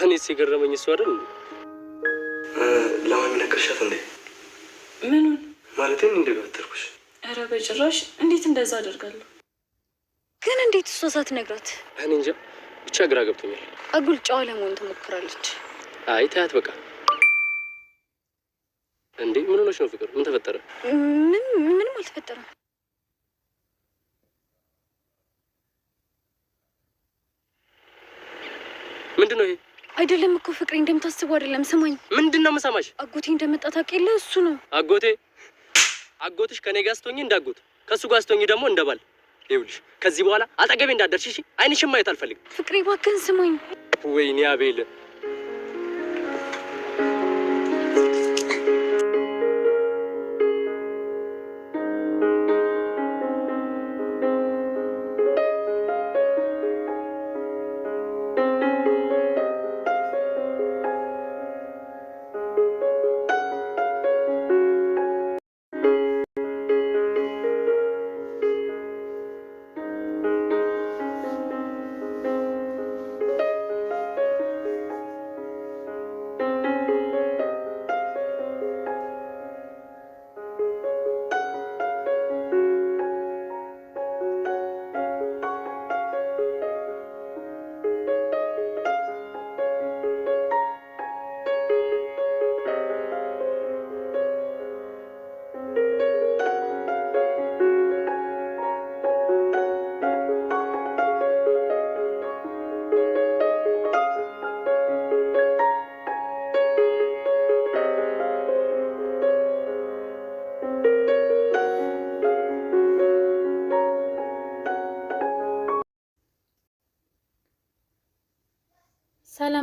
እኔ ሲገረመኝ እሱ አይደል ለማን ነገርሻት እንዴ? ምኑን ማለት ነው እንደገተርኩሽ? ኧረ በጭራሽ እንዴት እንደዛ አደርጋለሁ? ግን እንዴት እሷ ሳትነግራት? እኔ እንጃ ብቻ ግራ ገብቶኛል። አጉል ጨዋ ለመሆን ትሞክራለች። አይ ታያት በቃ። እንዴ ምን ሆነሽ ነው ፍቅር? ምን ተፈጠረ? ምንም አልተፈጠረም። ምንድነው ይሄ? አይደለም እኮ ፍቅሬ እንደምታስበው አይደለም። ስማኝ። ምንድነው መሰማሽ? አጎቴ እንደመጣ ታውቂያለ? እሱ ነው አጎቴ። አጎትሽ ከኔ ጋር ስትሆኚ እንዳጎት፣ ከሱ ጋር ስትሆኚ ደግሞ እንደባል። ይኸውልሽ ከዚህ በኋላ አጠገቤ እንዳትደርሺ እሺ? አይንሽም ማየት አልፈልግም። ፍቅሬ እባክህን ስማኝ። ወይኔ አቤል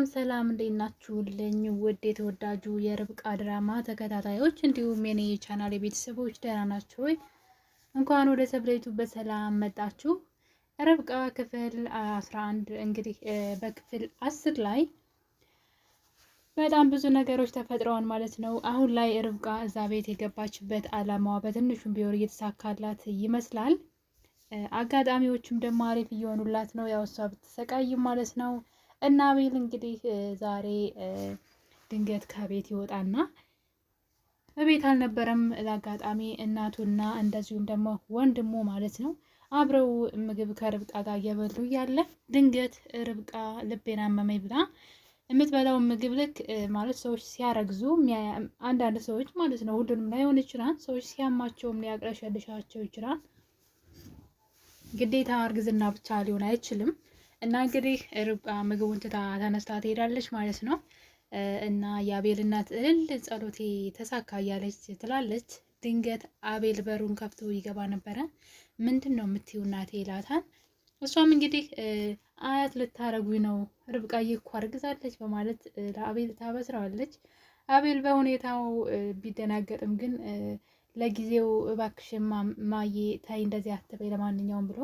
ሰላም እንዴት ናችሁልኝ? ውድ የተወዳጁ የርብቃ ድራማ ተከታታዮች እንዲሁም የኔ ቻናል ቤተሰቦች ደህና ናችሁ ወይ? እንኳን ወደ ሰብለይቱ በሰላም መጣችሁ። ርብቃ ክፍል 11 እንግዲህ በክፍል 10 ላይ በጣም ብዙ ነገሮች ተፈጥረዋል ማለት ነው። አሁን ላይ ርብቃ እዛ ቤት የገባችበት አላማዋ በትንሹም ቢሆን እየተሳካላት ይመስላል። አጋጣሚዎችም ደግሞ አሪፍ እየሆኑላት ነው። ያው እሷ ብትሰቃይም ማለት ነው። እና አቤል እንግዲህ ዛሬ ድንገት ከቤት ይወጣና በቤት አልነበረም። ለአጋጣሚ እናቱና እንደዚሁም ደግሞ ወንድሙ ማለት ነው አብረው ምግብ ከርብቃ ጋር እየበሉ እያለ ድንገት ርብቃ ልቤን አመመኝ ብላ የምትበላው ምግብ ልክ ማለት ሰዎች ሲያረግዙ አንዳንድ ሰዎች ማለት ነው፣ ሁሉንም ላይሆን ይችላል፣ ሰዎች ሲያማቸውም ሊያቅለሸልሻቸው ይችላል። ግዴታ እርግዝና ብቻ ሊሆን አይችልም። እና እንግዲህ ርብቃ ምግቡን ትታ ተነስታ ትሄዳለች ማለት ነው። እና የአቤል እናት እልል ጸሎቴ ተሳካ እያለች ትላለች። ድንገት አቤል በሩን ከፍቶ ይገባ ነበረ። ምንድን ነው የምትይው እናቴ ይላታል። እሷም እንግዲህ አያት ልታረጉኝ ነው፣ ርብቃዬ እኮ አርግዛለች በማለት ለአቤል ታበስረዋለች። አቤል በሁኔታው ቢደናገጥም ግን ለጊዜው እባክሽን ማዬ ታይ እንደዚህ አትበይ ለማንኛውም ብሎ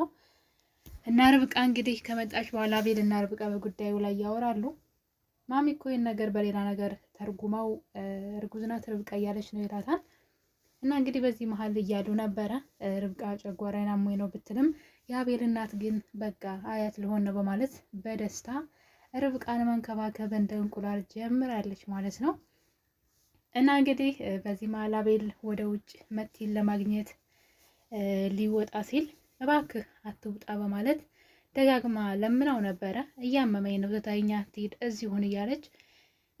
እና ርብቃ እንግዲህ ከመጣች በኋላ አቤል እና ርብቃ በጉዳዩ ላይ ያወራሉ። ማሚ እኮ ይህን ነገር በሌላ ነገር ተርጉመው እርጉዝ ናት ርብቃ እያለች ነው ይላታል። እና እንግዲህ በዚህ መሀል እያሉ ነበረ። ርብቃ ጨጓራዬን አሞኝ ነው ብትልም የአቤል እናት ግን በቃ አያት ልሆን ነው በማለት በደስታ ርብቃን መንከባከብ እንደ እንቁላል ጀምራለች ማለት ነው። እና እንግዲህ በዚህ መሀል አቤል ወደ ውጭ መቲን ለማግኘት ሊወጣ ሲል እባክህ አትውጣ በማለት ደጋግማ ለምናው ነበረ። እያመመኝ ነው ትተኸኝ አትሂድ እዚሁን እያለች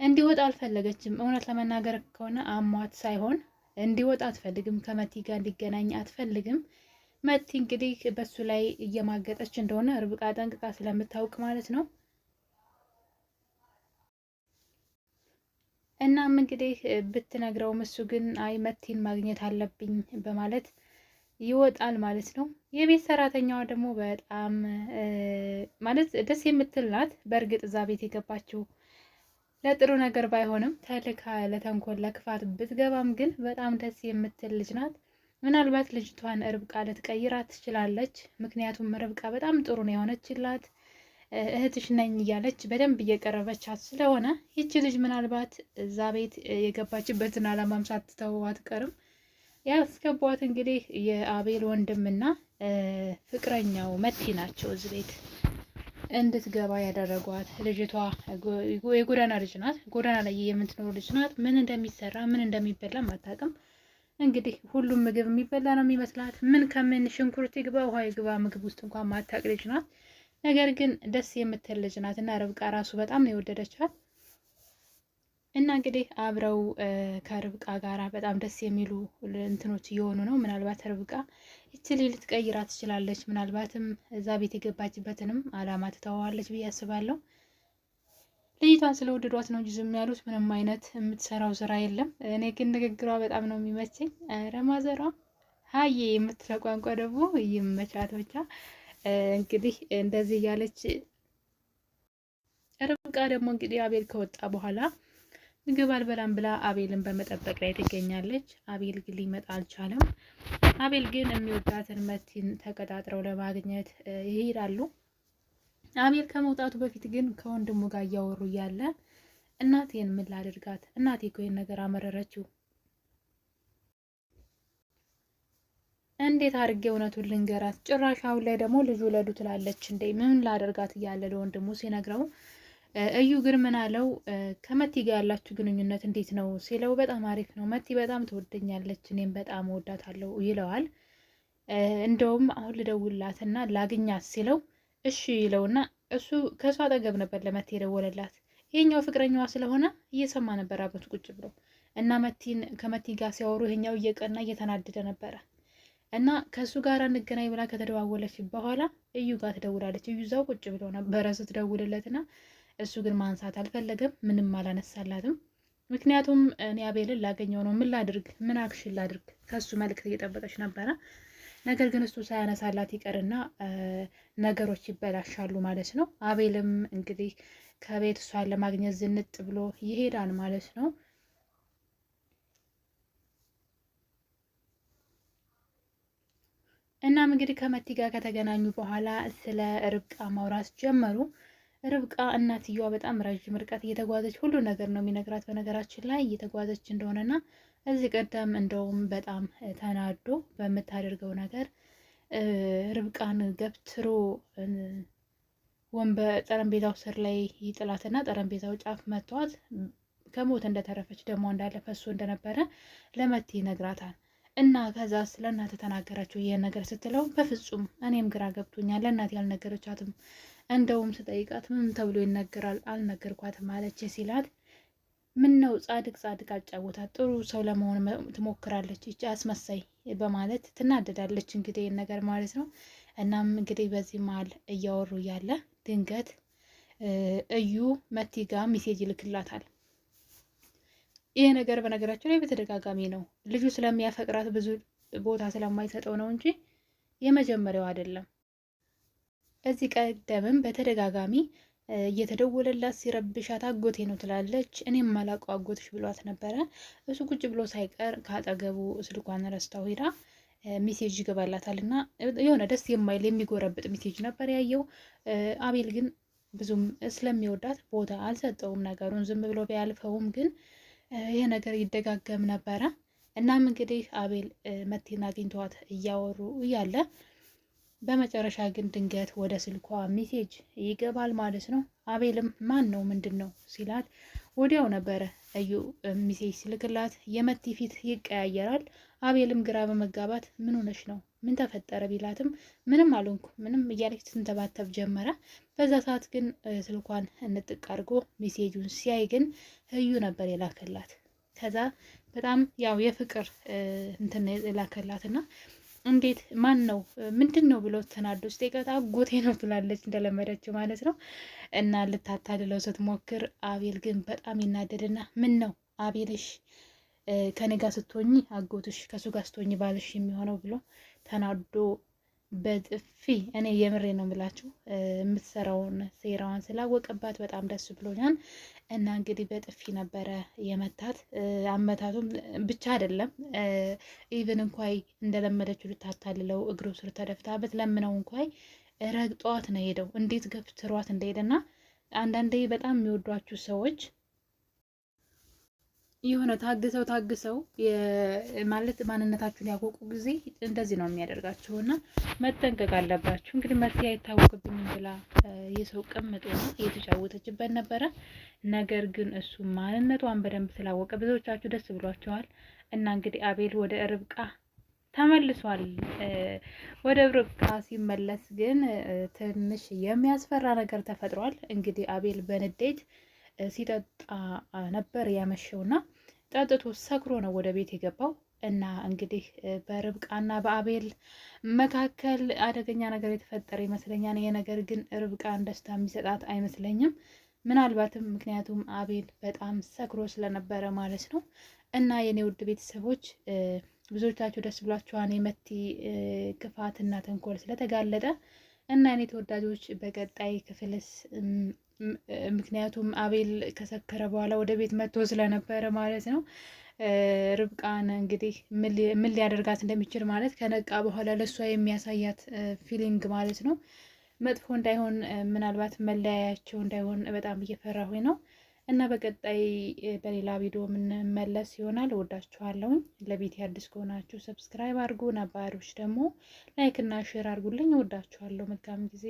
እንዲወጣ አልፈለገችም። እውነት ለመናገር ከሆነ አሟት ሳይሆን እንዲወጣ አትፈልግም። ከመቲ ጋር እንዲገናኝ አትፈልግም። መቲ እንግዲህ በሱ ላይ እየማገጠች እንደሆነ ርብቃ ጠንቅቃ ስለምታውቅ ማለት ነው። እናም እንግዲህ ብትነግረውም እሱ ግን አይ መቲን ማግኘት አለብኝ በማለት ይወጣል ማለት ነው። የቤት ሰራተኛዋ ደግሞ በጣም ማለት ደስ የምትል ናት። በእርግጥ እዛ ቤት የገባችው ለጥሩ ነገር ባይሆንም ተልካ ለተንኮል ለክፋት ብትገባም ግን በጣም ደስ የምትል ልጅ ናት። ምናልባት ልጅቷን ርብቃ ልትቀይራት ትችላለች። ምክንያቱም ርብቃ በጣም ጥሩ ነው የሆነችላት። እህትሽ ነኝ እያለች በደንብ እየቀረበቻት ስለሆነ ይቺ ልጅ ምናልባት እዛ ቤት የገባችበትን አላማም ሳትተው አትቀርም። ያስገቧት እንግዲህ የአቤል ወንድምና ፍቅረኛው መቲ ናቸው እዚህ ቤት። እንድትገባ ያደረጓት። ልጅቷ የጎዳና ልጅ ናት። ጎዳና ላይ የምትኖር ልጅ ናት። ምን እንደሚሰራ ምን እንደሚበላ አታውቅም። እንግዲህ ሁሉም ምግብ የሚበላ ነው የሚመስላት። ምን ከምን ሽንኩርት ይግባ ውሃ ይግባ ምግብ ውስጥ እንኳን ማታውቅ ልጅ ናት። ነገር ግን ደስ የምትል ልጅ ናት እና ርብቃ ራሱ በጣም ነው የወደደቻት። እና እንግዲህ አብረው ከርብቃ ጋራ በጣም ደስ የሚሉ እንትኖች እየሆኑ ነው። ምናልባት ርብቃ ይችል ልትቀይራ ትችላለች። ምናልባትም እዛ ቤት የገባችበትንም አላማ ትተዋለች ብዬ አስባለሁ። ልጅቷን ስለወደዷት ነው እንጂ ዝም ያሉት ምንም አይነት የምትሰራው ስራ የለም። እኔ ግን ንግግሯ በጣም ነው የሚመቸኝ። ረማዘሯ ሀዬ የምትለው ቋንቋ ደግሞ ይመቻት ብቻ። እንግዲህ እንደዚህ እያለች ርብቃ ደግሞ እንግዲህ አቤል ከወጣ በኋላ ምግብ አልበላም ብላ አቤልን በመጠበቅ ላይ ትገኛለች። አቤል ግን ሊመጣ አልቻለም። አቤል ግን የሚወዳትን መቲን ተቀጣጥረው ለማግኘት ይሄዳሉ። አቤል ከመውጣቱ በፊት ግን ከወንድሙ ጋር እያወሩ እያለ እናቴን ምን ላድርጋት? እናቴ እኮ ይሄን ነገር አመረረችው። እንዴት አድርጌ እውነቱን ልንገራት? ጭራሽ አሁን ላይ ደግሞ ልጁ ለዱ ትላለች እንዴ? ምን ላደርጋት እያለ ለወንድሙ ሲነግረው እዩ ግን ምን አለው? ከመቲ ጋር ያላችሁ ግንኙነት እንዴት ነው ሲለው፣ በጣም አሪፍ ነው፣ መቲ በጣም ትወደኛለች፣ እኔም በጣም እወዳታለሁ ይለዋል። እንደውም አሁን ልደውልላትና ላግኛት ሲለው እሺ ይለውና እሱ ከሷ አጠገብ ነበር ለመቲ የደወለላት። ይሄኛው ፍቅረኛዋ ስለሆነ እየሰማ ነበር አብሮት ቁጭ ብሎ እና ከመቲ ጋር ሲያወሩ ይሄኛው እየቀና እየተናደደ ነበረ እና ከሱ ጋር እንገናኝ ብላ ከተደዋወለች በኋላ እዩ ጋር ትደውላለች። እዩ እዛው ቁጭ ብሎ ነበረ ስትደውልለትና እሱ ግን ማንሳት አልፈለገም። ምንም አላነሳላትም። ምክንያቱም እኔ አቤልን ላገኘው ነው፣ ምን ላድርግ፣ ምን አክሽን ላድርግ፣ ከሱ መልእክት እየጠበቀች ነበረ። ነገር ግን እሱ ሳያነሳላት ይቀርና ነገሮች ይበላሻሉ ማለት ነው። አቤልም እንግዲህ ከቤት እሷን ለማግኘት ዝንጥ ብሎ ይሄዳል ማለት ነው። እናም እንግዲህ ከመቲ ጋር ከተገናኙ በኋላ ስለ ርብቃ ማውራት ጀመሩ። ርብቃ እናትየዋ በጣም ረዥም ርቀት እየተጓዘች ሁሉ ነገር ነው የሚነግራት። በነገራችን ላይ እየተጓዘች እንደሆነና እዚህ ቀደም እንደውም በጣም ተናዶ በምታደርገው ነገር ርብቃን ገፍትሮ ወንበር ጠረጴዛው ስር ላይ ይጥላትና ጠረጴዛው ጫፍ መቷት ከሞት እንደተረፈች ደግሞ እንዳለፈ እሱ እንደነበረ ለመቲ ይነግራታል። እና ከዛ ስለ እናት ተናገራችሁ ይሄን ነገር ስትለው በፍጹም እኔም ግራ ገብቶኛል፣ ለእናት ያልነገረቻትም እንደውም ስጠይቃት ምን ተብሎ ይነገራል አልነገርኳትም አለች ሲላት፣ ምን ነው ጻድቅ አጫወታት፣ ጥሩ ሰው ለመሆን ትሞክራለች ይቺ አስመሳይ በማለት ትናደዳለች። እንግዲህ ይህን ነገር ማለት ነው። እናም እንግዲህ በዚህ መሀል እያወሩ እያለ ድንገት እዩ መቲ ጋር ሜሴጅ ይልክላታል። ይሄ ነገር በነገራችን ላይ በተደጋጋሚ ነው። ልጁ ስለሚያፈቅራት ብዙ ቦታ ስለማይሰጠው ነው እንጂ የመጀመሪያው አይደለም። እዚህ ቀደምም በተደጋጋሚ እየተደወለላት ሲረብሻት አጎቴ ነው ትላለች። እኔም ማላውቀው አጎትሽ ብሏት ነበረ። እሱ ቁጭ ብሎ ሳይቀር ካጠገቡ ስልኳን ረስታው ሄዳ ሜሴጅ ይገባላታል እና የሆነ ደስ የማይል የሚጎረብጥ ሜሴጅ ነበር ያየው። አቤል ግን ብዙም ስለሚወዳት ቦታ አልሰጠውም ነገሩን። ዝም ብሎ ቢያልፈውም ግን ይሄ ነገር ይደጋገም ነበረ። እናም እንግዲህ አቤል መቲን አግኝተዋት እያወሩ እያለ በመጨረሻ ግን ድንገት ወደ ስልኳ ሜሴጅ ይገባል ማለት ነው። አቤልም ማን ነው ምንድን ነው ሲላት ወዲያው ነበረ እዩ ሜሴጅ ሲልክላት የመቲ ፊት ይቀያየራል። አቤልም ግራ በመጋባት ምን ሆነሽ ነው ምን ተፈጠረ ቢላትም ምንም አልሆንኩ ምንም እያለች ትንተባተብ ጀመረ። በዛ ሰዓት ግን ስልኳን እንጥቅ አድርጎ ሜሴጁን ሲያይ ግን እዩ ነበር የላከላት። ከዛ በጣም ያው የፍቅር እንትን የላከላትና እንዴት ማን ነው ምንድን ነው ብሎ ተናዶ ስጠይቃት አጎቴ ነው ትላለች እንደለመደችው ማለት ነው። እና ልታታልለው ስትሞክር አቤል ግን በጣም ይናደድና ምን ነው አቤልሽ ከኔ ጋር ስትሆኚ አጎትሽ ከሱ ጋር ስትሆኚ ባልሽ የሚሆነው ብሎ ተናዶ በጥፊ እኔ የምሬ ነው የምላችሁ የምትሰራውን ሴራዋን ስላወቀባት በጣም ደስ ብሎኛል። እና እንግዲህ በጥፊ ነበረ የመታት። አመታቱም ብቻ አይደለም ኢቭን እንኳይ እንደለመደችው ልታታልለው እግሩ ስር ተደፍታ ብትለምነው እንኳይ ረግጧት ነው ሄደው። እንዴት ገፍትሯት እንደሄደና አንዳንዴ በጣም የሚወዷችሁ ሰዎች የሆነ ታግሰው ማለት ማንነታችሁን ያወቁ ጊዜ እንደዚህ ነው የሚያደርጋቸው እና መጠንቀቅ አለባችሁ። እንግዲህ መፍትሄ አይታወቅብኝም ብላ የሰው ቅምጥ ሆና እየተጫወተችበት ነበረ። ነገር ግን እሱ ማንነቷን በደንብ ስላወቀ ብዙዎቻችሁ ደስ ብሏቸዋል እና እንግዲህ አቤል ወደ ርብቃ ተመልሷል። ወደ ርብቃ ሲመለስ ግን ትንሽ የሚያስፈራ ነገር ተፈጥሯል። እንግዲህ አቤል በንዴት ሲጠጣ ነበር ያመሸውና ጠጥቶ ሰክሮ ነው ወደ ቤት የገባው እና እንግዲህ በርብቃና በአቤል መካከል አደገኛ ነገር የተፈጠረ ይመስለኛል። ይሄ ነገር ግን ርብቃን ደስታ የሚሰጣት አይመስለኝም። ምናልባትም ምክንያቱም አቤል በጣም ሰክሮ ስለነበረ ማለት ነው። እና የኔ ውድ ቤተሰቦች ብዙዎቻችሁ ደስ ብሏችኋል የመቲ ክፋትና ተንኮል ስለተጋለጠ እና እኔ ተወዳጆች በቀጣይ ክፍልስ ምክንያቱም አቤል ከሰከረ በኋላ ወደ ቤት መጥቶ ስለነበረ ማለት ነው ርብቃን እንግዲህ ምን ሊያደርጋት እንደሚችል ማለት ከነቃ በኋላ ለእሷ የሚያሳያት ፊሊንግ ማለት ነው መጥፎ እንዳይሆን ምናልባት መለያያቸው እንዳይሆን በጣም እየፈራሁኝ ነው። እና በቀጣይ በሌላ ቪዲዮ የምንመለስ ይሆናል። እወዳችኋለሁኝ። ለቤት አዲስ ከሆናችሁ ሰብስክራይብ አድርጉ፣ ነባሮች ደግሞ ላይክ እና ሼር አድርጉልኝ። እወዳችኋለሁ። መልካም ጊዜ